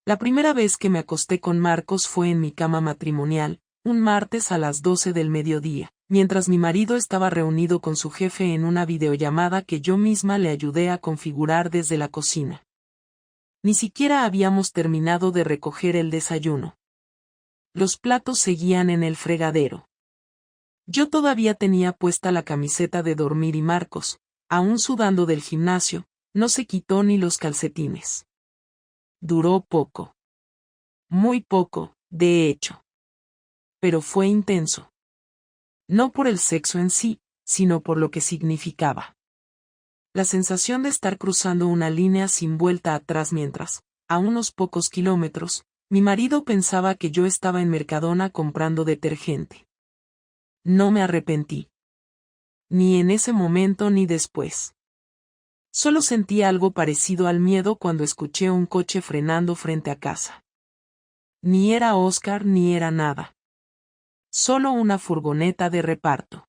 La primera vez que me acosté con Marcos fue en mi cama matrimonial, un martes a las 12 del mediodía, mientras mi marido estaba reunido con su jefe en una videollamada que yo misma le ayudé a configurar desde la cocina. Ni siquiera habíamos terminado de recoger el desayuno. Los platos seguían en el fregadero. Yo todavía tenía puesta la camiseta de dormir y Marcos, aún sudando del gimnasio, no se quitó ni los calcetines. Duró poco. Muy poco, de hecho. Pero fue intenso. No por el sexo en sí, sino por lo que significaba. La sensación de estar cruzando una línea sin vuelta atrás mientras, a unos pocos kilómetros, mi marido pensaba que yo estaba en Mercadona comprando detergente. No me arrepentí. Ni en ese momento ni después. Solo sentí algo parecido al miedo cuando escuché un coche frenando frente a casa. Ni era Oscar ni era nada. Solo una furgoneta de reparto.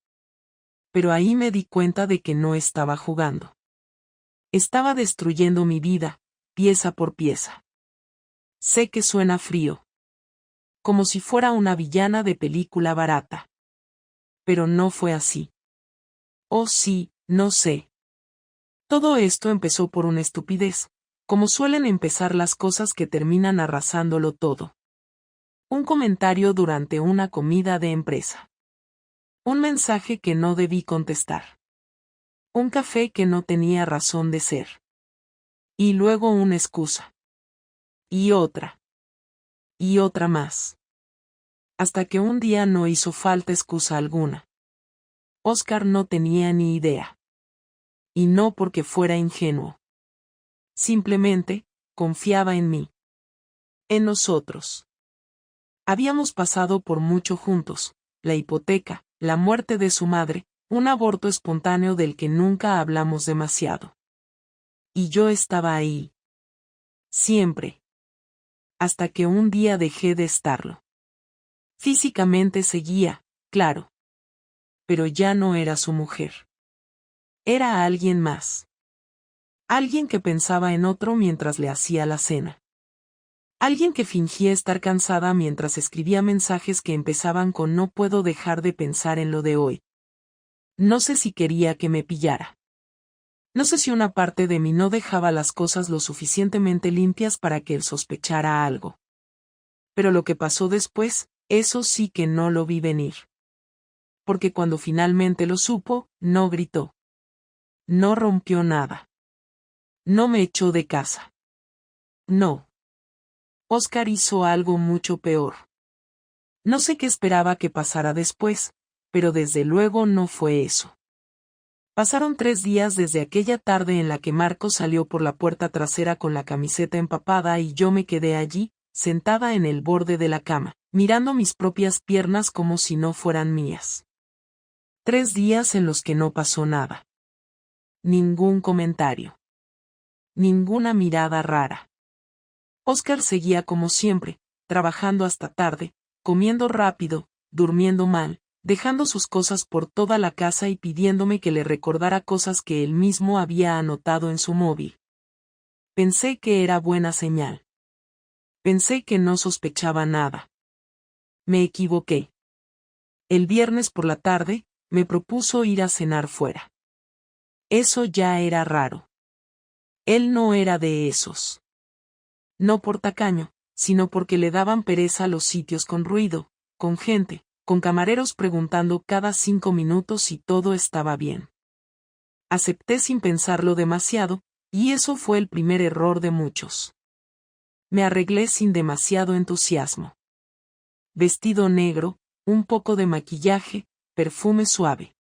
Pero ahí me di cuenta de que no estaba jugando. Estaba destruyendo mi vida, pieza por pieza. Sé que suena frío. Como si fuera una villana de película barata. Pero no fue así. Oh sí, no sé. Todo esto empezó por una estupidez, como suelen empezar las cosas que terminan arrasándolo todo. Un comentario durante una comida de empresa. Un mensaje que no debí contestar. Un café que no tenía razón de ser. Y luego una excusa. Y otra. Y otra más. Hasta que un día no hizo falta excusa alguna. Oscar no tenía ni idea. Y no porque fuera ingenuo. Simplemente, confiaba en mí. En nosotros. Habíamos pasado por mucho juntos, la hipoteca, la muerte de su madre, un aborto espontáneo del que nunca hablamos demasiado. Y yo estaba ahí. Siempre. Hasta que un día dejé de estarlo. Físicamente seguía, claro. Pero ya no era su mujer. Era alguien más. Alguien que pensaba en otro mientras le hacía la cena. Alguien que fingía estar cansada mientras escribía mensajes que empezaban con "no puedo dejar de pensar en lo de hoy". No sé si quería que me pillara. No sé si una parte de mí no dejaba las cosas lo suficientemente limpias para que él sospechara algo. Pero lo que pasó después, eso sí que no lo vi venir. Porque cuando finalmente lo supo, no gritó. No rompió nada. No me echó de casa. No. Oscar hizo algo mucho peor. No sé qué esperaba que pasara después, pero desde luego no fue eso. Pasaron 3 días desde aquella tarde en la que Marcos salió por la puerta trasera con la camiseta empapada y yo me quedé allí, sentada en el borde de la cama, mirando mis propias piernas como si no fueran mías. 3 días en los que no pasó nada. Ningún comentario. Ninguna mirada rara. Oscar seguía como siempre, trabajando hasta tarde, comiendo rápido, durmiendo mal, dejando sus cosas por toda la casa y pidiéndome que le recordara cosas que él mismo había anotado en su móvil. Pensé que era buena señal. Pensé que no sospechaba nada. Me equivoqué. El viernes por la tarde, me propuso ir a cenar fuera. Eso ya era raro. Él no era de esos. No por tacaño, sino porque le daban pereza los sitios con ruido, con gente, con camareros preguntando cada 5 minutos si todo estaba bien. Acepté sin pensarlo demasiado, y eso fue el primer error de muchos. Me arreglé sin demasiado entusiasmo. Vestido negro, un poco de maquillaje, perfume suave.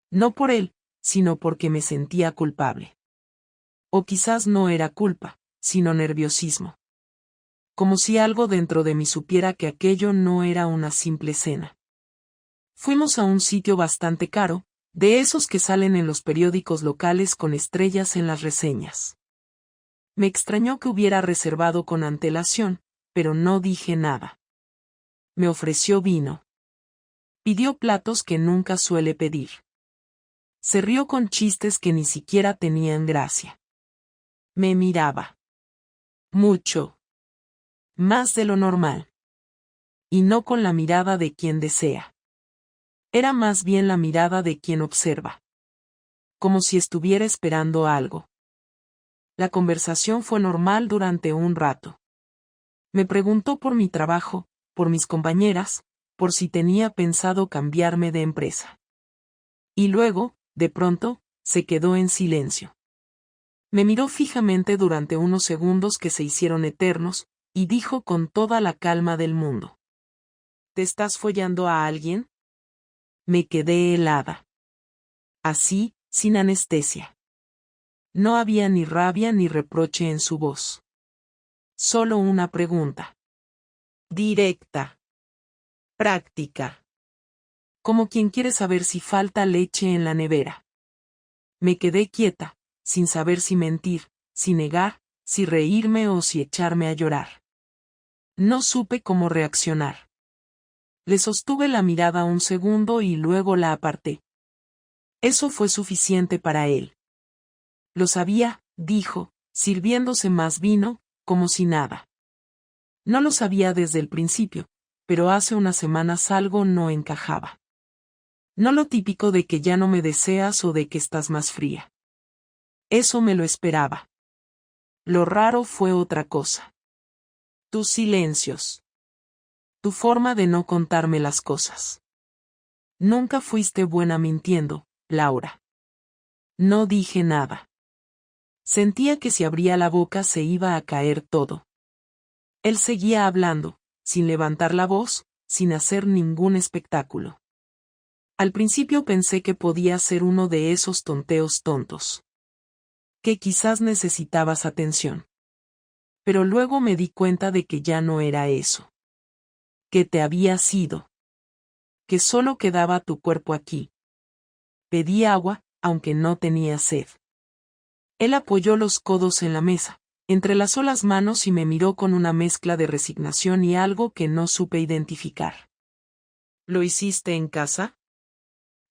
No por él, sino porque me sentía culpable. O quizás no era culpa, sino nerviosismo. Como si algo dentro de mí supiera que aquello no era una simple cena. Fuimos a un sitio bastante caro, de esos que salen en los periódicos locales con estrellas en las reseñas. Me extrañó que hubiera reservado con antelación, pero no dije nada. Me ofreció vino. Pidió platos que nunca suele pedir. Se rió con chistes que ni siquiera tenían gracia. Me miraba. Mucho. Más de lo normal. Y no con la mirada de quien desea. Era más bien la mirada de quien observa. Como si estuviera esperando algo. La conversación fue normal durante un rato. Me preguntó por mi trabajo, por mis compañeras, por si tenía pensado cambiarme de empresa. Y luego, de pronto, se quedó en silencio. Me miró fijamente durante unos segundos que se hicieron eternos, y dijo con toda la calma del mundo: ¿Te estás follando a alguien? Me quedé helada. Así, sin anestesia. No había ni rabia ni reproche en su voz. Solo una pregunta. Directa. Práctica. Como quien quiere saber si falta leche en la nevera. Me quedé quieta, sin saber si mentir, si negar, si reírme o si echarme a llorar. No supe cómo reaccionar. Le sostuve la mirada un segundo y luego la aparté. Eso fue suficiente para él. Lo sabía, dijo, sirviéndose más vino, como si nada. No lo sabía desde el principio, pero hace unas semanas algo no encajaba. No lo típico de que ya no me deseas o de que estás más fría. Eso me lo esperaba. Lo raro fue otra cosa. Tus silencios. Tu forma de no contarme las cosas. Nunca fuiste buena mintiendo, Laura. No dije nada. Sentía que si abría la boca se iba a caer todo. Él seguía hablando, sin levantar la voz, sin hacer ningún espectáculo. Al principio pensé que podía ser uno de esos tonteos tontos. Que quizás necesitabas atención. Pero luego me di cuenta de que ya no era eso. Que te habías ido. Que solo quedaba tu cuerpo aquí. Pedí agua, aunque no tenía sed. Él apoyó los codos en la mesa, entrelazó las manos y me miró con una mezcla de resignación y algo que no supe identificar. ¿Lo hiciste en casa?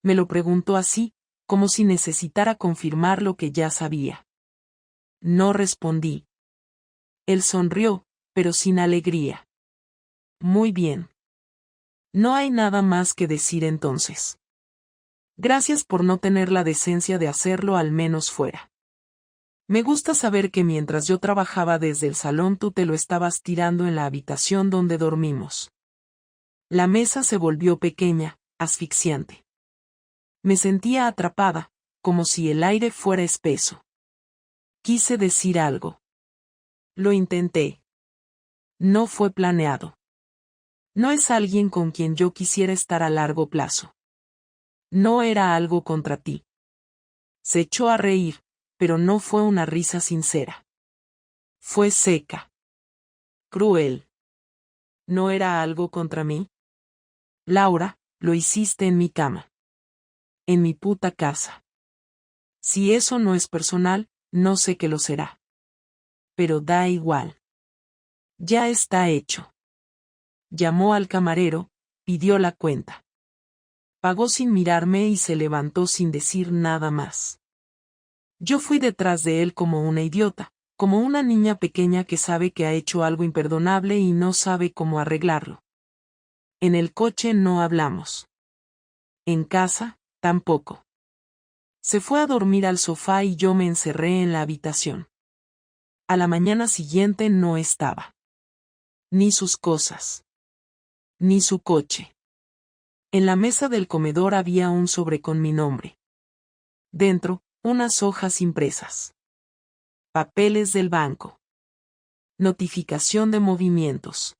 Me lo preguntó así, como si necesitara confirmar lo que ya sabía. No respondí. Él sonrió, pero sin alegría. Muy bien. No hay nada más que decir entonces. Gracias por no tener la decencia de hacerlo al menos fuera. Me gusta saber que mientras yo trabajaba desde el salón tú te lo estabas tirando en la habitación donde dormimos. La mesa se volvió pequeña, asfixiante. Me sentía atrapada, como si el aire fuera espeso. Quise decir algo. Lo intenté. No fue planeado. No es alguien con quien yo quisiera estar a largo plazo. No era algo contra ti. Se echó a reír, pero no fue una risa sincera. Fue seca. Cruel. ¿No era algo contra mí? Laura, lo hiciste en mi cama. En mi puta casa. Si eso no es personal, no sé qué lo será. Pero da igual. Ya está hecho. Llamó al camarero, pidió la cuenta. Pagó sin mirarme y se levantó sin decir nada más. Yo fui detrás de él como una idiota, como una niña pequeña que sabe que ha hecho algo imperdonable y no sabe cómo arreglarlo. En el coche no hablamos. En casa, tampoco. Se fue a dormir al sofá y yo me encerré en la habitación. A la mañana siguiente no estaba. Ni sus cosas. Ni su coche. En la mesa del comedor había un sobre con mi nombre. Dentro, unas hojas impresas. Papeles del banco. Notificación de movimientos.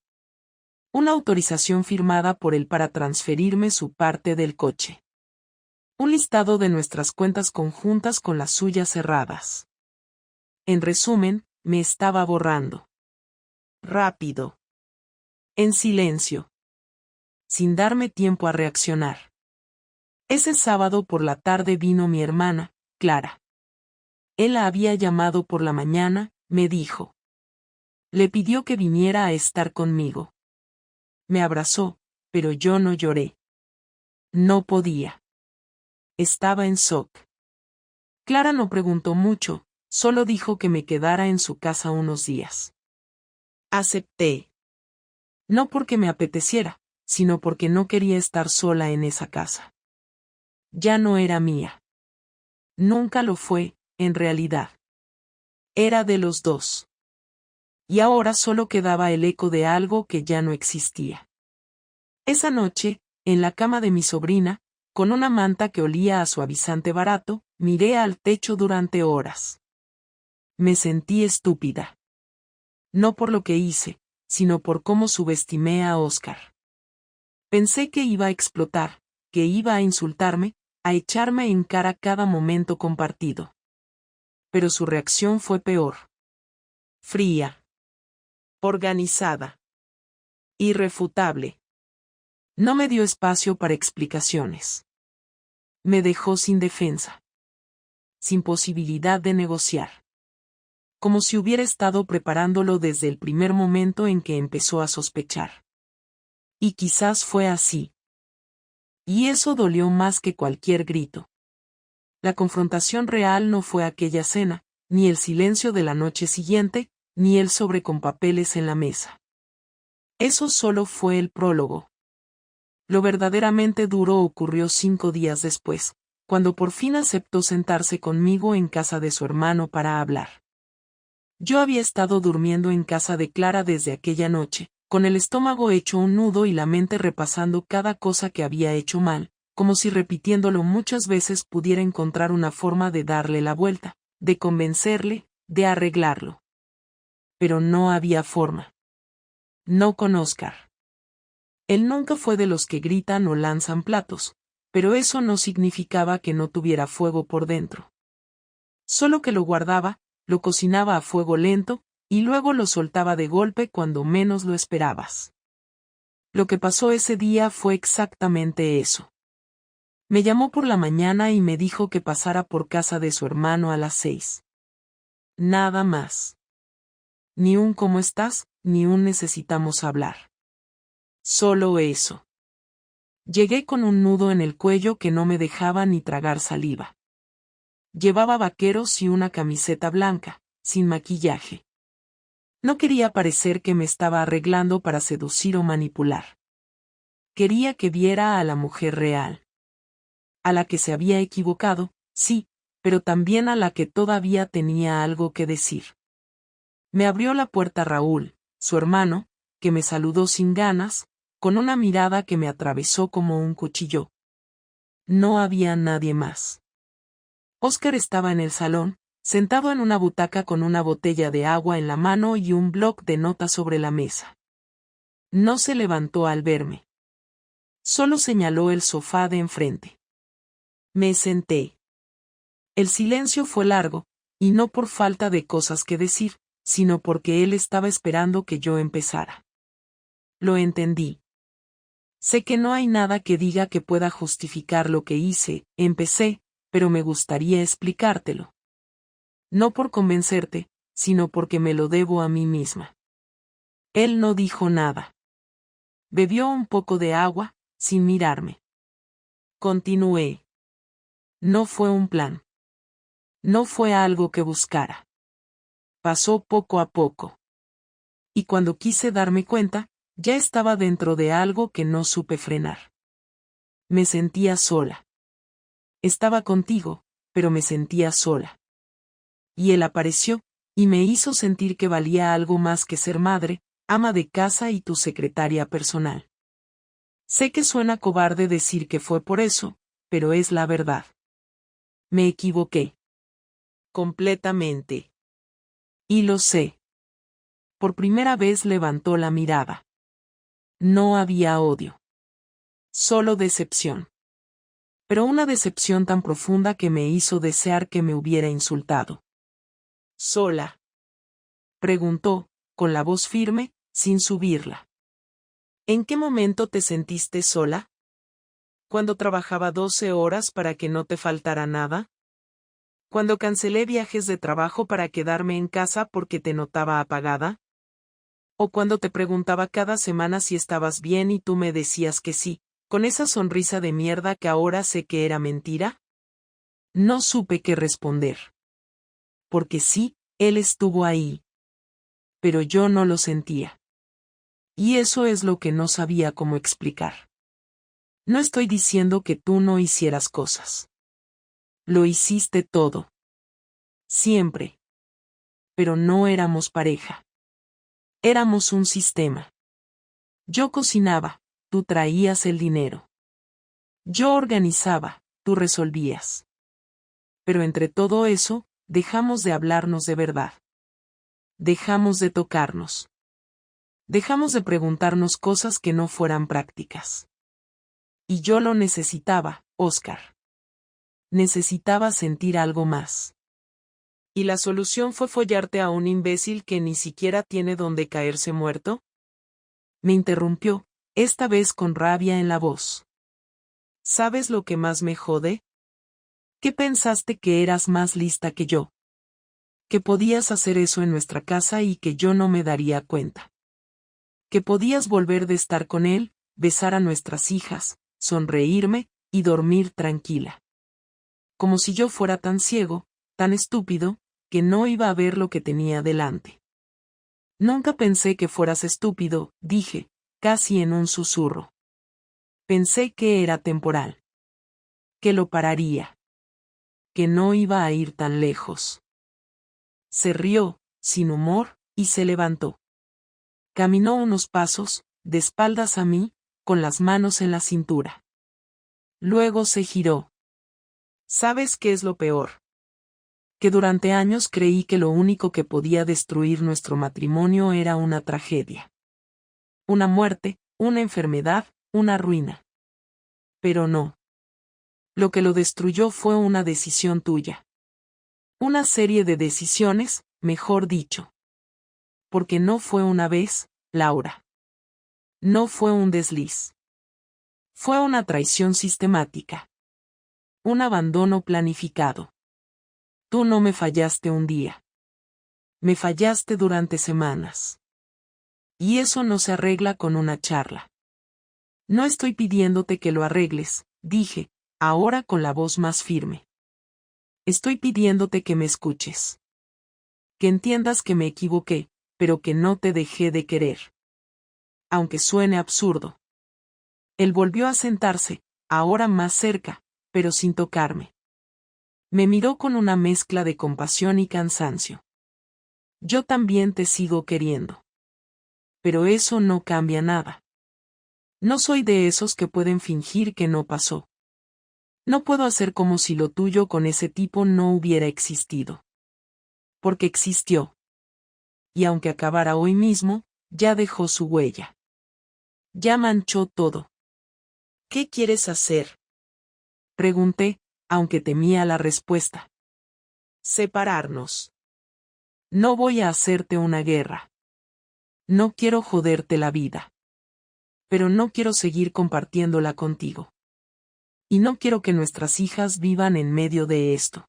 Una autorización firmada por él para transferirme su parte del coche. Un listado de nuestras cuentas conjuntas con las suyas cerradas. En resumen, me estaba borrando. Rápido. En silencio. Sin darme tiempo a reaccionar. Ese sábado por la tarde vino mi hermana, Clara. Él la había llamado por la mañana, me dijo. Le pidió que viniera a estar conmigo. Me abrazó, pero yo no lloré. No podía. Estaba en shock. Clara no preguntó mucho, solo dijo que me quedara en su casa unos días. Acepté. No porque me apeteciera, sino porque no quería estar sola en esa casa. Ya no era mía. Nunca lo fue, en realidad. Era de los dos. Y ahora solo quedaba el eco de algo que ya no existía. Esa noche, en la cama de mi sobrina, con una manta que olía a suavizante barato, miré al techo durante horas. Me sentí estúpida. No por lo que hice, sino por cómo subestimé a Oscar. Pensé que iba a explotar, que iba a insultarme, a echarme en cara cada momento compartido. Pero su reacción fue peor. Fría. Organizada. Irrefutable. No me dio espacio para explicaciones. Me dejó sin defensa. Sin posibilidad de negociar. Como si hubiera estado preparándolo desde el primer momento en que empezó a sospechar. Y quizás fue así. Y eso dolió más que cualquier grito. La confrontación real no fue aquella cena, ni el silencio de la noche siguiente, ni el sobre con papeles en la mesa. Eso solo fue el prólogo. Lo verdaderamente duro ocurrió 5 días después, cuando por fin aceptó sentarse conmigo en casa de su hermano para hablar. Yo había estado durmiendo en casa de Clara desde aquella noche, con el estómago hecho un nudo y la mente repasando cada cosa que había hecho mal, como si repitiéndolo muchas veces pudiera encontrar una forma de darle la vuelta, de convencerle, de arreglarlo. Pero no había forma. No con Oscar. Él nunca fue de los que gritan o lanzan platos, pero eso no significaba que no tuviera fuego por dentro. Solo que lo guardaba, lo cocinaba a fuego lento, y luego lo soltaba de golpe cuando menos lo esperabas. Lo que pasó ese día fue exactamente eso. Me llamó por la mañana y me dijo que pasara por casa de su hermano a las 6. Nada más. Ni un ¿cómo estás?, ni un necesitamos hablar. Solo eso. Llegué con un nudo en el cuello que no me dejaba ni tragar saliva. Llevaba vaqueros y una camiseta blanca, sin maquillaje. No quería parecer que me estaba arreglando para seducir o manipular. Quería que viera a la mujer real. A la que se había equivocado, sí, pero también a la que todavía tenía algo que decir. Me abrió la puerta Raúl, su hermano, que me saludó sin ganas, con una mirada que me atravesó como un cuchillo. No había nadie más. Oscar estaba en el salón, sentado en una butaca con una botella de agua en la mano y un bloc de notas sobre la mesa. No se levantó al verme. Solo señaló el sofá de enfrente. Me senté. El silencio fue largo, y no por falta de cosas que decir, sino porque él estaba esperando que yo empezara. Lo entendí. Sé que no hay nada que diga que pueda justificar lo que hice, empecé, pero me gustaría explicártelo. No por convencerte, sino porque me lo debo a mí misma. Él no dijo nada. Bebió un poco de agua, sin mirarme. Continué. No fue un plan. No fue algo que buscara. Pasó poco a poco. Y cuando quise darme cuenta, ya estaba dentro de algo que no supe frenar. Me sentía sola. Estaba contigo, pero me sentía sola. Y él apareció, y me hizo sentir que valía algo más que ser madre, ama de casa y tu secretaria personal. Sé que suena cobarde decir que fue por eso, pero es la verdad. Me equivoqué. Completamente. Y lo sé. Por primera vez levantó la mirada. No había odio. Solo decepción. Pero una decepción tan profunda que me hizo desear que me hubiera insultado. ¿Sola?, preguntó, con la voz firme, sin subirla. ¿En qué momento te sentiste sola? ¿Cuando trabajaba 12 horas para que no te faltara nada? ¿Cuando cancelé viajes de trabajo para quedarme en casa porque te notaba apagada? ¿O cuando te preguntaba cada semana si estabas bien y tú me decías que sí, con esa sonrisa de mierda que ahora sé que era mentira? No supe qué responder. Porque sí, él estuvo ahí. Pero yo no lo sentía. Y eso es lo que no sabía cómo explicar. No estoy diciendo que tú no hicieras cosas. Lo hiciste todo. Siempre. Pero no éramos pareja. Éramos un sistema. Yo cocinaba, tú traías el dinero. Yo organizaba, tú resolvías. Pero entre todo eso, dejamos de hablarnos de verdad. Dejamos de tocarnos. Dejamos de preguntarnos cosas que no fueran prácticas. Y yo lo necesitaba, Oscar. Necesitaba sentir algo más. ¿Y la solución fue follarte a un imbécil que ni siquiera tiene donde caerse muerto? Me interrumpió, esta vez con rabia en la voz. ¿Sabes lo que más me jode? ¿Qué pensaste que eras más lista que yo? Que podías hacer eso en nuestra casa y que yo no me daría cuenta. Que podías volver de estar con él, besar a nuestras hijas, sonreírme, y dormir tranquila. Como si yo fuera tan ciego, tan estúpido, que no iba a ver lo que tenía delante. Nunca pensé que fueras estúpido, dije, casi en un susurro. Pensé que era temporal. Que lo pararía. Que no iba a ir tan lejos. Se rió, sin humor, y se levantó. Caminó unos pasos, de espaldas a mí, con las manos en la cintura. Luego se giró. ¿Sabes qué es lo peor? Que durante años creí que lo único que podía destruir nuestro matrimonio era una tragedia. Una muerte, una enfermedad, una ruina. Pero no. Lo que lo destruyó fue una decisión tuya. Una serie de decisiones, mejor dicho. Porque no fue una vez, Laura. No fue un desliz. Fue una traición sistemática. Un abandono planificado. Tú no me fallaste un día. Me fallaste durante semanas. Y eso no se arregla con una charla. No estoy pidiéndote que lo arregles, dije, ahora con la voz más firme. Estoy pidiéndote que me escuches. Que entiendas que me equivoqué, pero que no te dejé de querer. Aunque suene absurdo. Él volvió a sentarse, ahora más cerca, pero sin tocarme. Me miró con una mezcla de compasión y cansancio. Yo también te sigo queriendo. Pero eso no cambia nada. No soy de esos que pueden fingir que no pasó. No puedo hacer como si lo tuyo con ese tipo no hubiera existido. Porque existió. Y aunque acabara hoy mismo, ya dejó su huella. Ya manchó todo. ¿Qué quieres hacer? Pregunté, aunque temía la respuesta. Separarnos. No voy a hacerte una guerra. No quiero joderte la vida. Pero no quiero seguir compartiéndola contigo. Y no quiero que nuestras hijas vivan en medio de esto.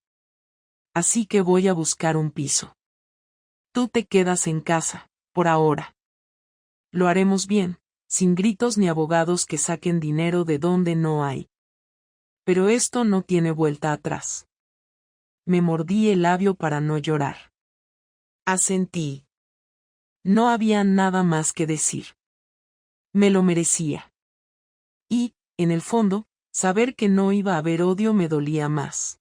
Así que voy a buscar un piso. Tú te quedas en casa, por ahora. Lo haremos bien, sin gritos ni abogados que saquen dinero de donde no hay. Pero esto no tiene vuelta atrás. Me mordí el labio para no llorar. Asentí. No había nada más que decir. Me lo merecía. Y, en el fondo, saber que no iba a haber odio me dolía más.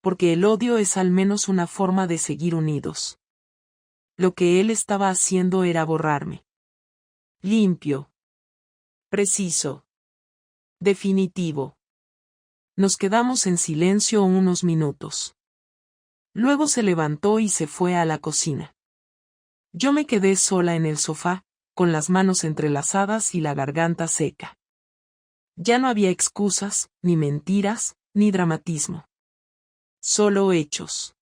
Porque el odio es al menos una forma de seguir unidos. Lo que él estaba haciendo era borrarme. Limpio. Preciso. Definitivo. Nos quedamos en silencio unos minutos. Luego se levantó y se fue a la cocina. Yo me quedé sola en el sofá, con las manos entrelazadas y la garganta seca. Ya no había excusas, ni mentiras, ni dramatismo. Solo hechos.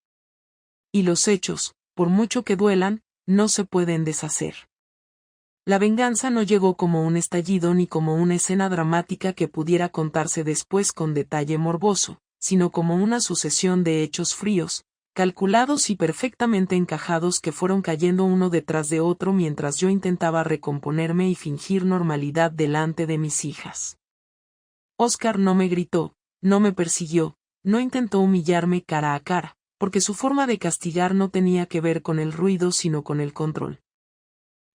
Y los hechos, por mucho que duelan, no se pueden deshacer. La venganza no llegó como un estallido ni como una escena dramática que pudiera contarse después con detalle morboso, sino como una sucesión de hechos fríos, calculados y perfectamente encajados que fueron cayendo uno detrás de otro mientras yo intentaba recomponerme y fingir normalidad delante de mis hijas. Oscar no me gritó, no me persiguió, no intentó humillarme cara a cara, porque su forma de castigar no tenía que ver con el ruido sino con el control.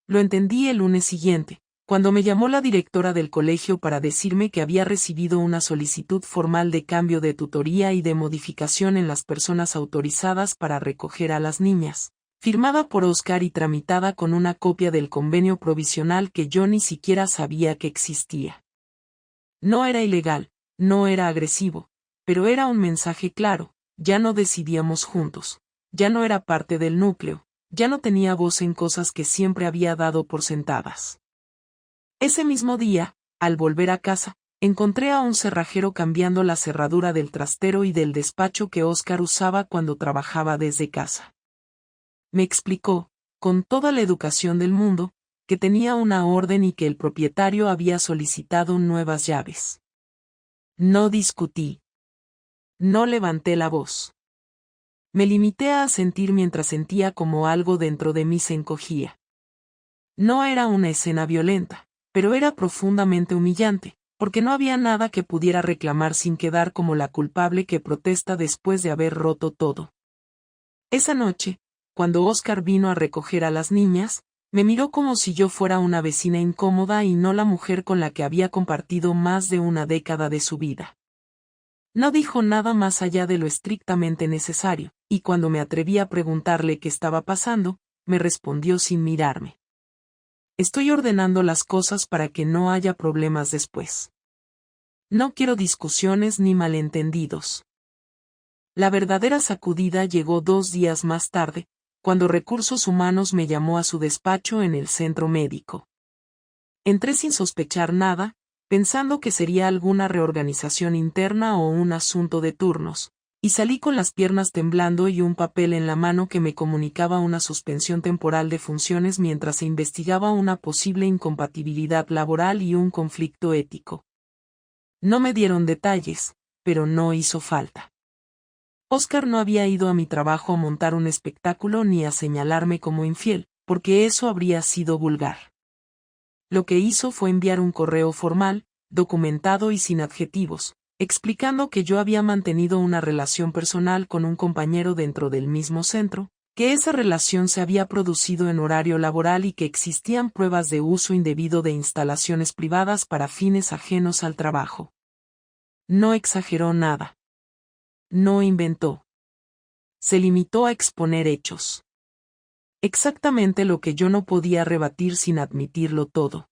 Lo entendí el lunes siguiente, cuando me llamó la directora del colegio para decirme que había recibido una solicitud formal de cambio de tutoría y de modificación en las personas autorizadas para recoger a las niñas, firmada por Oscar y tramitada con una copia del convenio provisional que yo ni siquiera sabía que existía. No era ilegal, no era agresivo, pero era un mensaje claro: ya no decidíamos juntos, ya no era parte del núcleo, ya no tenía voz en cosas que siempre había dado por sentadas. Ese mismo día, al volver a casa, encontré a un cerrajero cambiando la cerradura del trastero y del despacho que Oscar usaba cuando trabajaba desde casa. Me explicó, con toda la educación del mundo, que tenía una orden y que el propietario había solicitado nuevas llaves. No discutí. No levanté la voz. Me limité a asentir mientras sentía como algo dentro de mí se encogía. No era una escena violenta, pero era profundamente humillante, porque no había nada que pudiera reclamar sin quedar como la culpable que protesta después de haber roto todo. Esa noche, cuando Oscar vino a recoger a las niñas, me miró como si yo fuera una vecina incómoda y no la mujer con la que había compartido más de una década de su vida. No dijo nada más allá de lo estrictamente necesario, y cuando me atreví a preguntarle qué estaba pasando, me respondió sin mirarme: estoy ordenando las cosas para que no haya problemas después. No quiero discusiones ni malentendidos. La verdadera sacudida llegó 2 días más tarde, cuando Recursos Humanos me llamó a su despacho en el centro médico. Entré sin sospechar nada, pensando que sería alguna reorganización interna o un asunto de turnos, y salí con las piernas temblando y un papel en la mano que me comunicaba una suspensión temporal de funciones mientras se investigaba una posible incompatibilidad laboral y un conflicto ético. No me dieron detalles, pero no hizo falta. Oscar no había ido a mi trabajo a montar un espectáculo ni a señalarme como infiel, porque eso habría sido vulgar. Lo que hizo fue enviar un correo formal, documentado y sin adjetivos, explicando que yo había mantenido una relación personal con un compañero dentro del mismo centro, que esa relación se había producido en horario laboral y que existían pruebas de uso indebido de instalaciones privadas para fines ajenos al trabajo. No exageró nada. No inventó. Se limitó a exponer hechos. Exactamente lo que yo no podía rebatir sin admitirlo todo.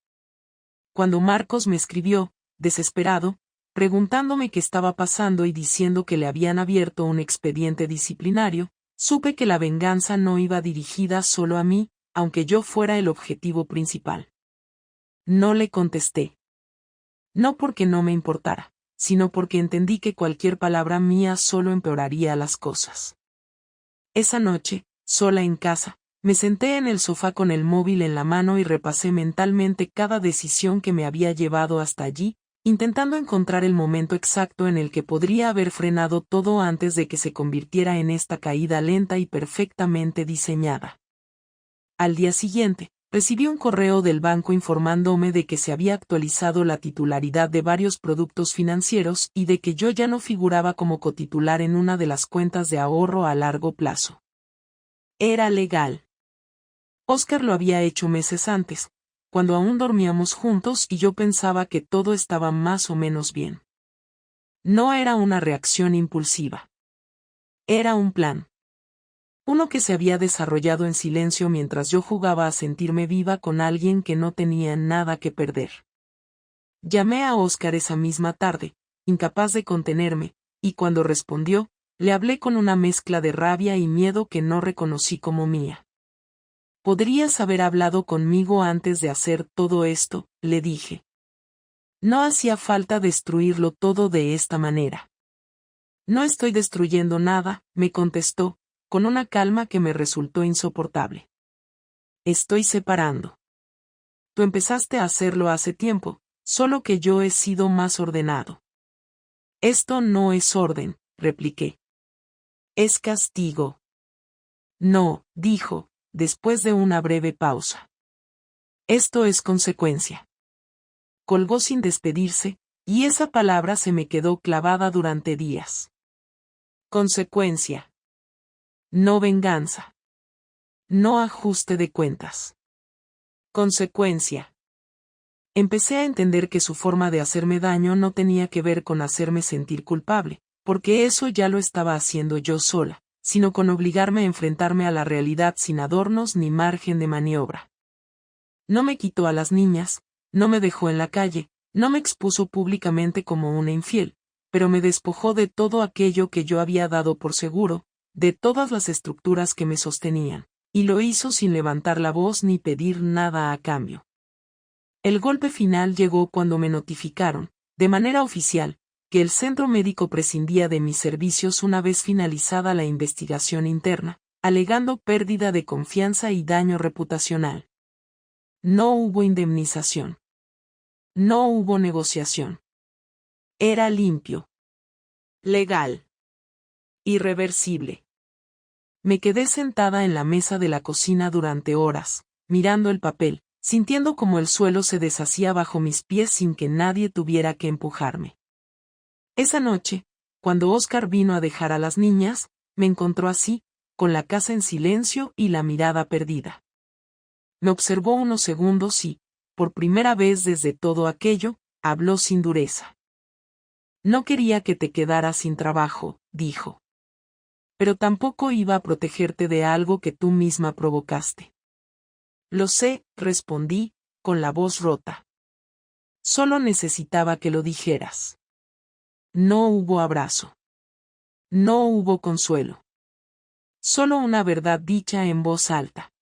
Cuando Marcos me escribió, desesperado, preguntándome qué estaba pasando y diciendo que le habían abierto un expediente disciplinario, supe que la venganza no iba dirigida solo a mí, aunque yo fuera el objetivo principal. No le contesté. No porque no me importara, sino porque entendí que cualquier palabra mía solo empeoraría las cosas. Esa noche, sola en casa, me senté en el sofá con el móvil en la mano y repasé mentalmente cada decisión que me había llevado hasta allí, intentando encontrar el momento exacto en el que podría haber frenado todo antes de que se convirtiera en esta caída lenta y perfectamente diseñada. Al día siguiente, recibí un correo del banco informándome de que se había actualizado la titularidad de varios productos financieros y de que yo ya no figuraba como cotitular en una de las cuentas de ahorro a largo plazo. Era legal. Oscar lo había hecho meses antes, cuando aún dormíamos juntos y yo pensaba que todo estaba más o menos bien. No era una reacción impulsiva. Era un plan. Uno que se había desarrollado en silencio mientras yo jugaba a sentirme viva con alguien que no tenía nada que perder. Llamé a Oscar esa misma tarde, incapaz de contenerme, y cuando respondió, le hablé con una mezcla de rabia y miedo que no reconocí como mía. «Podrías haber hablado conmigo antes de hacer todo esto», le dije. No hacía falta destruirlo todo de esta manera. «No estoy destruyendo nada», me contestó, con una calma que me resultó insoportable. «Estoy separando. Tú empezaste a hacerlo hace tiempo, solo que yo he sido más ordenado». «Esto no es orden», repliqué. «Es castigo». «No», dijo, después de una breve pausa. «Esto es consecuencia». Colgó sin despedirse, y esa palabra se me quedó clavada durante días. Consecuencia. No venganza. No ajuste de cuentas. Consecuencia. Empecé a entender que su forma de hacerme daño no tenía que ver con hacerme sentir culpable, porque eso ya lo estaba haciendo yo sola, sino con obligarme a enfrentarme a la realidad sin adornos ni margen de maniobra. No me quitó a las niñas, no me dejó en la calle, no me expuso públicamente como una infiel, pero me despojó de todo aquello que yo había dado por seguro, de todas las estructuras que me sostenían, y lo hizo sin levantar la voz ni pedir nada a cambio. El golpe final llegó cuando me notificaron, de manera oficial, que el centro médico prescindía de mis servicios una vez finalizada la investigación interna, alegando pérdida de confianza y daño reputacional. No hubo indemnización. No hubo negociación. Era limpio. Legal. Irreversible. Me quedé sentada en la mesa de la cocina durante horas, mirando el papel, sintiendo como el suelo se deshacía bajo mis pies sin que nadie tuviera que empujarme. Esa noche, cuando Oscar vino a dejar a las niñas, me encontró así, con la casa en silencio y la mirada perdida. Me observó unos segundos y, por primera vez desde todo aquello, habló sin dureza. No quería que te quedaras sin trabajo, dijo. Pero tampoco iba a protegerte de algo que tú misma provocaste. Lo sé, respondí, con la voz rota. Solo necesitaba que lo dijeras. No hubo abrazo. No hubo consuelo. Solo una verdad dicha en voz alta.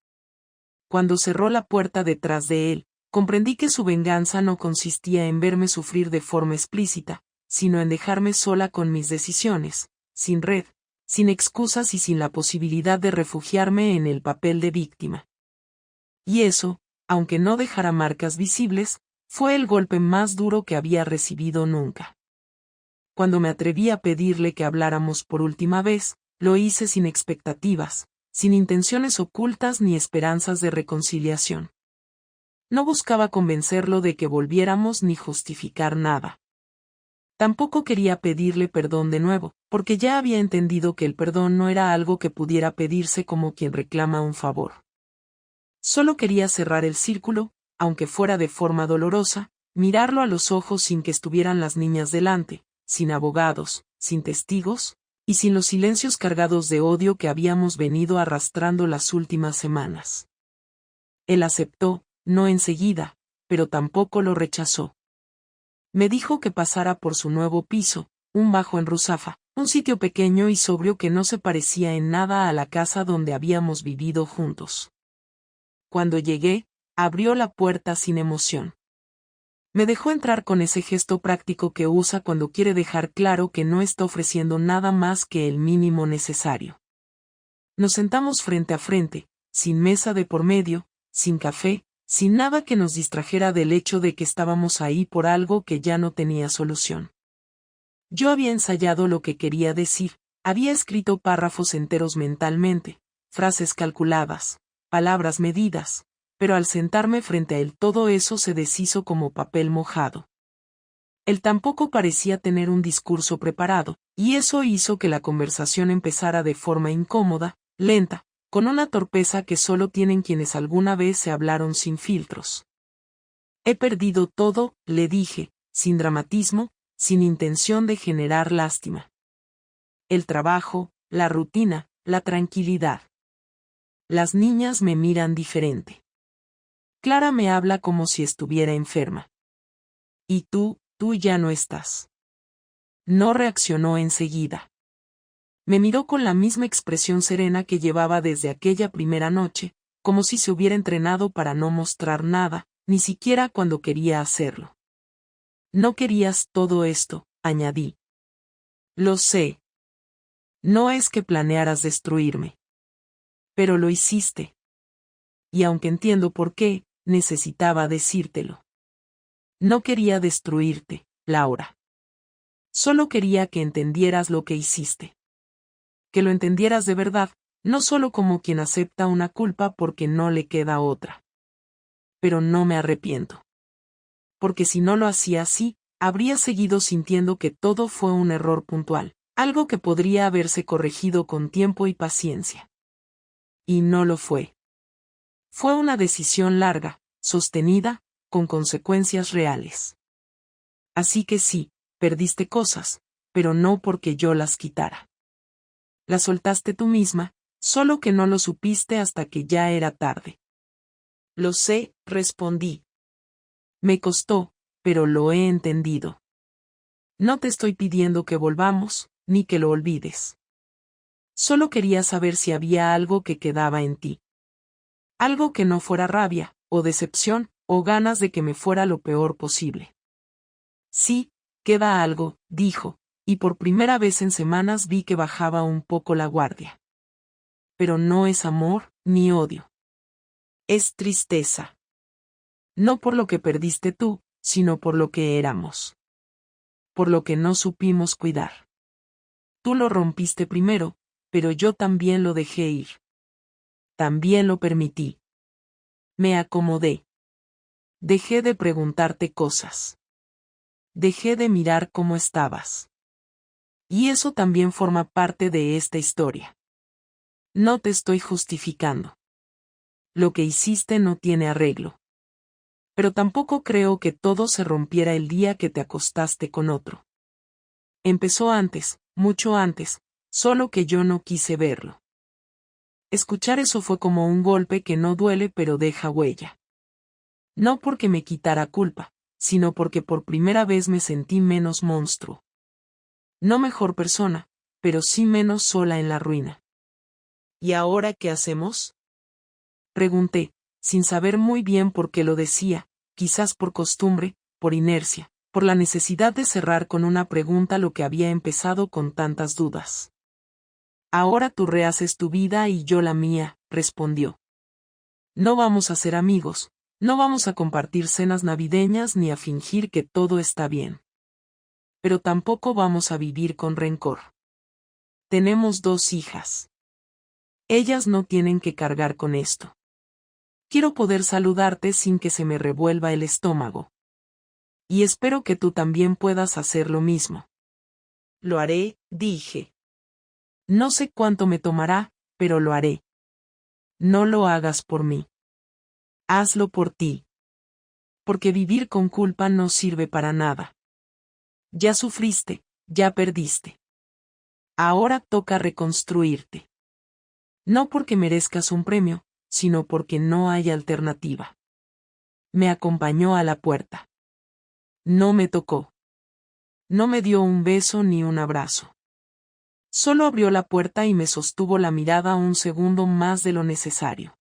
Cuando cerró la puerta detrás de él, comprendí que su venganza no consistía en verme sufrir de forma explícita, sino en dejarme sola con mis decisiones, sin red, sin excusas y sin la posibilidad de refugiarme en el papel de víctima. Y eso, aunque no dejara marcas visibles, fue el golpe más duro que había recibido nunca. Cuando me atreví a pedirle que habláramos por última vez, lo hice sin expectativas, sin intenciones ocultas ni esperanzas de reconciliación. No buscaba convencerlo de que volviéramos ni justificar nada. Tampoco quería pedirle perdón de nuevo, porque ya había entendido que el perdón no era algo que pudiera pedirse como quien reclama un favor. Solo quería cerrar el círculo, aunque fuera de forma dolorosa, mirarlo a los ojos sin que estuvieran las niñas delante, sin abogados, sin testigos, y sin los silencios cargados de odio que habíamos venido arrastrando las últimas semanas. Él aceptó, no enseguida, pero tampoco lo rechazó. Me dijo que pasara por su nuevo piso, un bajo en Ruzafa, un sitio pequeño y sobrio que no se parecía en nada a la casa donde habíamos vivido juntos. Cuando llegué, abrió la puerta sin emoción. Me dejó entrar con ese gesto práctico que usa cuando quiere dejar claro que no está ofreciendo nada más que el mínimo necesario. Nos sentamos frente a frente, sin mesa de por medio, sin café, sin nada que nos distrajera del hecho de que estábamos ahí por algo que ya no tenía solución. Yo había ensayado lo que quería decir, había escrito párrafos enteros mentalmente, frases calculadas, palabras medidas, pero al sentarme frente a él todo eso se deshizo como papel mojado. Él tampoco parecía tener un discurso preparado, y eso hizo que la conversación empezara de forma incómoda, lenta, con una torpeza que solo tienen quienes alguna vez se hablaron sin filtros. He perdido todo, le dije, sin dramatismo, sin intención de generar lástima. El trabajo, la rutina, la tranquilidad. Las niñas me miran diferente. Clara me habla como si estuviera enferma. Y tú ya no estás. No reaccionó enseguida. Me miró con la misma expresión serena que llevaba desde aquella primera noche, como si se hubiera entrenado para no mostrar nada, ni siquiera cuando quería hacerlo. No querías todo esto, añadí. Lo sé. No es que planearas destruirme. Pero lo hiciste. Y aunque entiendo por qué, necesitaba decírtelo. No quería destruirte, Laura. Solo quería que entendieras lo que hiciste. Que lo entendieras de verdad, no solo como quien acepta una culpa porque no le queda otra. Pero no me arrepiento. Porque si no lo hacía así, habría seguido sintiendo que todo fue un error puntual, algo que podría haberse corregido con tiempo y paciencia. Y no lo fue. Fue una decisión larga, sostenida, con consecuencias reales. Así que sí, perdiste cosas, pero no porque yo las quitara. Las soltaste tú misma, solo que no lo supiste hasta que ya era tarde. Lo sé, respondí. Me costó, pero lo he entendido. No te estoy pidiendo que volvamos, ni que lo olvides. Solo quería saber si había algo que quedaba en ti. Algo que no fuera rabia, o decepción, o ganas de que me fuera lo peor posible. Sí, queda algo, dijo, y por primera vez en semanas vi que bajaba un poco la guardia. Pero no es amor, ni odio. Es tristeza. No por lo que perdiste tú, sino por lo que éramos. Por lo que no supimos cuidar. Tú lo rompiste primero, pero yo también lo dejé ir. También lo permití. Me acomodé. Dejé de preguntarte cosas. Dejé de mirar cómo estabas. Y eso también forma parte de esta historia. No te estoy justificando. Lo que hiciste no tiene arreglo. Pero tampoco creo que todo se rompiera el día que te acostaste con otro. Empezó antes, mucho antes, solo que yo no quise verlo. Escuchar eso fue como un golpe que no duele pero deja huella. No porque me quitara culpa, sino porque por primera vez me sentí menos monstruo. No mejor persona, pero sí menos sola en la ruina. ¿Y ahora qué hacemos? Pregunté, sin saber muy bien por qué lo decía, quizás por costumbre, por inercia, por la necesidad de cerrar con una pregunta lo que había empezado con tantas dudas. Ahora tú rehaces tu vida y yo la mía, respondió. No vamos a ser amigos, no vamos a compartir cenas navideñas ni a fingir que todo está bien. Pero tampoco vamos a vivir con rencor. Tenemos 2 hijas. Ellas no tienen que cargar con esto. Quiero poder saludarte sin que se me revuelva el estómago. Y espero que tú también puedas hacer lo mismo. Lo haré, dije. No sé cuánto me tomará, pero lo haré. No lo hagas por mí. Hazlo por ti. Porque vivir con culpa no sirve para nada. Ya sufriste, ya perdiste. Ahora toca reconstruirte. No porque merezcas un premio, sino porque no hay alternativa. Me acompañó a la puerta. No me tocó. No me dio un beso ni un abrazo. Solo abrió la puerta y me sostuvo la mirada un segundo más de lo necesario.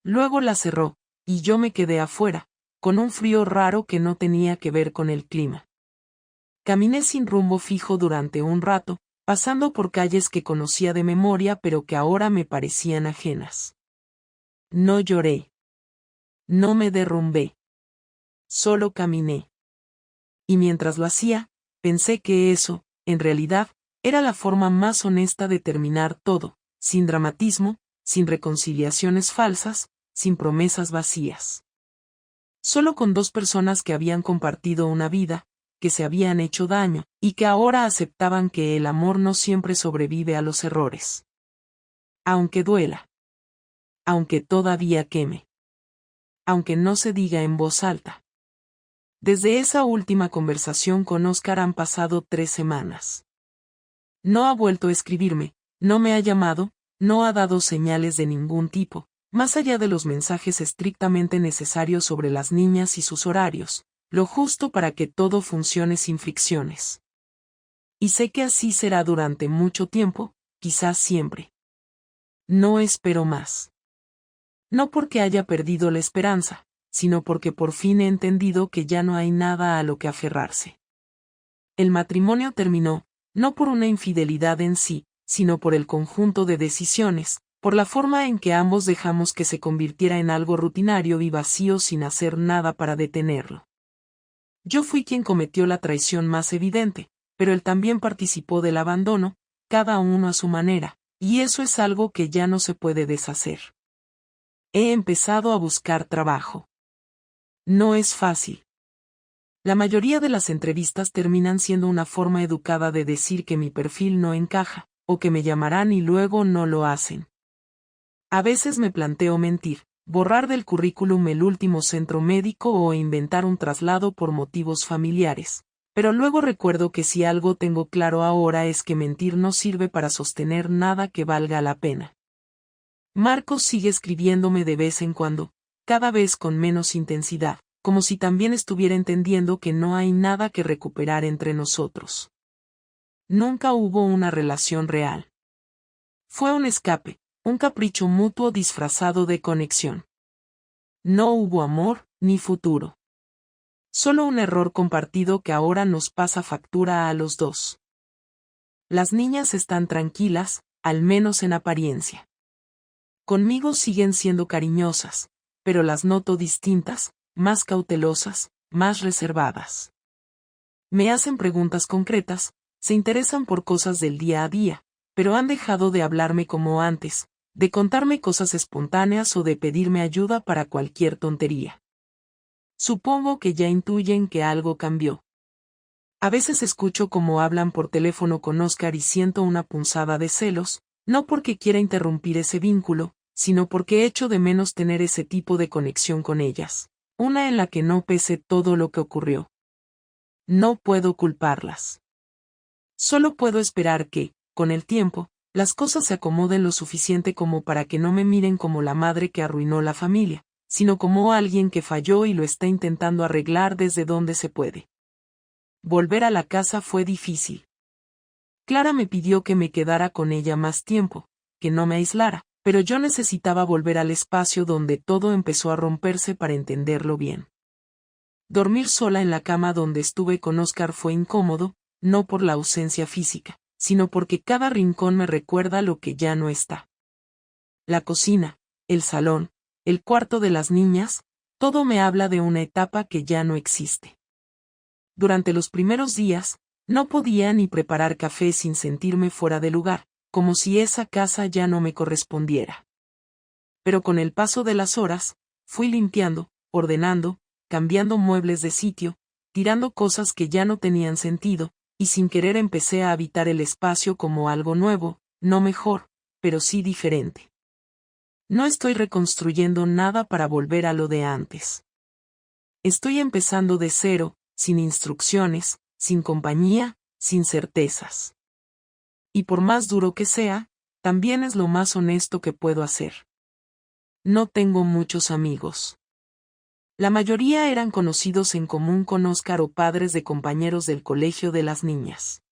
Luego la cerró, y yo me quedé afuera, con un frío raro que no tenía que ver con el clima. Caminé sin rumbo fijo durante un rato, pasando por calles que conocía de memoria pero que ahora me parecían ajenas. No lloré. No me derrumbé. Solo caminé. Y mientras lo hacía, pensé que eso, en realidad, era la forma más honesta de terminar todo, sin dramatismo, sin reconciliaciones falsas, sin promesas vacías. Solo con 2 personas que habían compartido una vida, que se habían hecho daño, y que ahora aceptaban que el amor no siempre sobrevive a los errores. Aunque duela. Aunque todavía queme. Aunque no se diga en voz alta. Desde esa última conversación con Oscar han pasado 3 semanas. No ha vuelto a escribirme, no me ha llamado, no ha dado señales de ningún tipo, más allá de los mensajes estrictamente necesarios sobre las niñas y sus horarios, lo justo para que todo funcione sin fricciones. Y sé que así será durante mucho tiempo, quizás siempre. No espero más. No porque haya perdido la esperanza, sino porque por fin he entendido que ya no hay nada a lo que aferrarse. El matrimonio terminó, no por una infidelidad en sí, sino por el conjunto de decisiones, por la forma en que ambos dejamos que se convirtiera en algo rutinario y vacío sin hacer nada para detenerlo. Yo fui quien cometió la traición más evidente, pero él también participó del abandono, cada uno a su manera, y eso es algo que ya no se puede deshacer. He empezado a buscar trabajo. No es fácil. La mayoría de las entrevistas terminan siendo una forma educada de decir que mi perfil no encaja, o que me llamarán y luego no lo hacen. A veces me planteo mentir, borrar del currículum el último centro médico o inventar un traslado por motivos familiares. Pero luego recuerdo que si algo tengo claro ahora es que mentir no sirve para sostener nada que valga la pena. Marcos sigue escribiéndome de vez en cuando, cada vez con menos intensidad, como si también estuviera entendiendo que no hay nada que recuperar entre nosotros. Nunca hubo una relación real. Fue un escape, un capricho mutuo disfrazado de conexión. No hubo amor, ni futuro. Solo un error compartido que ahora nos pasa factura a los dos. Las niñas están tranquilas, al menos en apariencia. Conmigo siguen siendo cariñosas, pero las noto distintas, más cautelosas, más reservadas. Me hacen preguntas concretas, se interesan por cosas del día a día, pero han dejado de hablarme como antes, de contarme cosas espontáneas o de pedirme ayuda para cualquier tontería. Supongo que ya intuyen que algo cambió. A veces escucho cómo hablan por teléfono con Oscar y siento una punzada de celos, no porque quiera interrumpir ese vínculo, sino porque echo de menos tener ese tipo de conexión con ellas, una en la que no pese todo lo que ocurrió. No puedo culparlas. Solo puedo esperar que, con el tiempo, las cosas se acomoden lo suficiente como para que no me miren como la madre que arruinó la familia, sino como alguien que falló y lo está intentando arreglar desde donde se puede. Volver a la casa fue difícil. Clara me pidió que me quedara con ella más tiempo, que no me aislara, pero yo necesitaba volver al espacio donde todo empezó a romperse para entenderlo bien. Dormir sola en la cama donde estuve con Oscar fue incómodo, no por la ausencia física, sino porque cada rincón me recuerda lo que ya no está. La cocina, el salón, el cuarto de las niñas, todo me habla de una etapa que ya no existe. Durante los primeros días, no podía ni preparar café sin sentirme fuera de lugar, como si esa casa ya no me correspondiera. Pero con el paso de las horas, fui limpiando, ordenando, cambiando muebles de sitio, tirando cosas que ya no tenían sentido, y sin querer empecé a habitar el espacio como algo nuevo, no mejor, pero sí diferente. No estoy reconstruyendo nada para volver a lo de antes. Estoy empezando de cero, sin instrucciones, sin compañía, sin certezas. Y por más duro que sea, también es lo más honesto que puedo hacer. No tengo muchos amigos. La mayoría eran conocidos en común con Oscar o padres de compañeros del colegio de las niñas.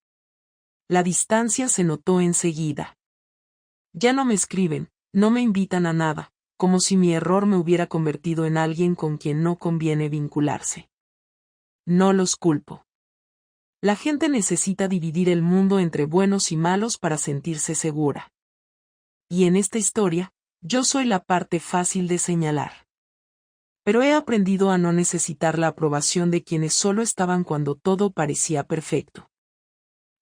La distancia se notó enseguida. Ya no me escriben, no me invitan a nada, como si mi error me hubiera convertido en alguien con quien no conviene vincularse. No los culpo. La gente necesita dividir el mundo entre buenos y malos para sentirse segura. Y en esta historia, yo soy la parte fácil de señalar. Pero he aprendido a no necesitar la aprobación de quienes solo estaban cuando todo parecía perfecto.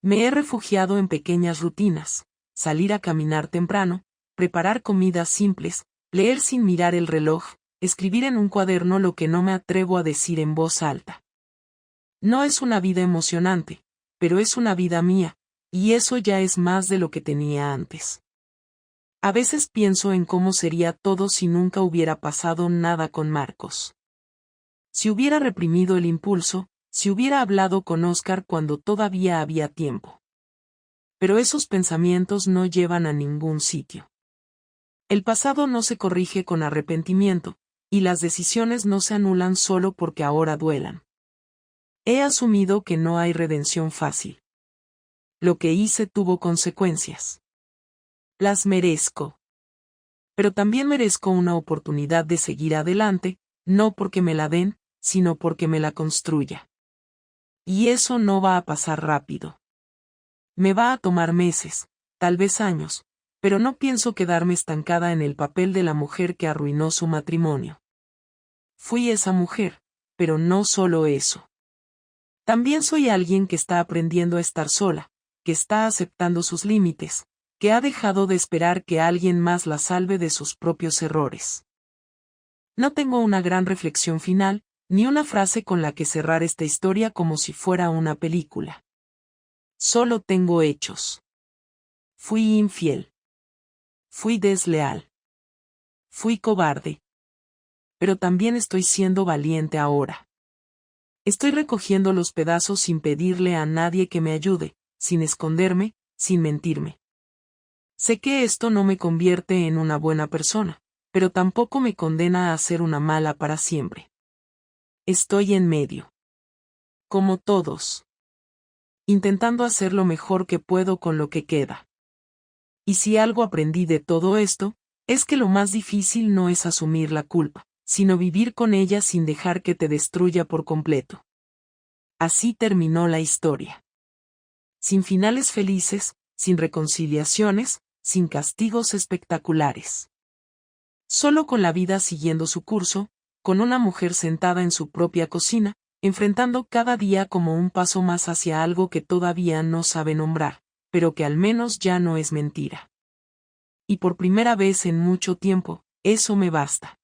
Me he refugiado en pequeñas rutinas, salir a caminar temprano, preparar comidas simples, leer sin mirar el reloj, escribir en un cuaderno lo que no me atrevo a decir en voz alta. No es una vida emocionante, pero es una vida mía, y eso ya es más de lo que tenía antes. A veces pienso en cómo sería todo si nunca hubiera pasado nada con Marcos. Si hubiera reprimido el impulso, si hubiera hablado con Oscar cuando todavía había tiempo. Pero esos pensamientos no llevan a ningún sitio. El pasado no se corrige con arrepentimiento, y las decisiones no se anulan solo porque ahora duelan. He asumido que no hay redención fácil. Lo que hice tuvo consecuencias. Las merezco. Pero también merezco una oportunidad de seguir adelante, no porque me la den, sino porque me la construya. Y eso no va a pasar rápido. Me va a tomar meses, tal vez años, pero no pienso quedarme estancada en el papel de la mujer que arruinó su matrimonio. Fui esa mujer, pero no solo eso. También soy alguien que está aprendiendo a estar sola, que está aceptando sus límites, que ha dejado de esperar que alguien más la salve de sus propios errores. No tengo una gran reflexión final, ni una frase con la que cerrar esta historia como si fuera una película. Solo tengo hechos. Fui infiel. Fui desleal. Fui cobarde. pero también estoy siendo valiente ahora. Estoy recogiendo los pedazos sin pedirle a nadie que me ayude, sin esconderme, sin mentirme. Sé que esto no me convierte en una buena persona, pero tampoco me condena a ser una mala para siempre. Estoy en medio. Como todos. Intentando hacer lo mejor que puedo con lo que queda. Y si algo aprendí de todo esto, es que lo más difícil no es asumir la culpa, sino vivir con ella sin dejar que te destruya por completo. Así terminó la historia. Sin finales felices, sin reconciliaciones, sin castigos espectaculares. Solo con la vida siguiendo su curso, con una mujer sentada en su propia cocina, enfrentando cada día como un paso más hacia algo que todavía no sabe nombrar, pero que al menos ya no es mentira. Y por primera vez en mucho tiempo, eso me basta.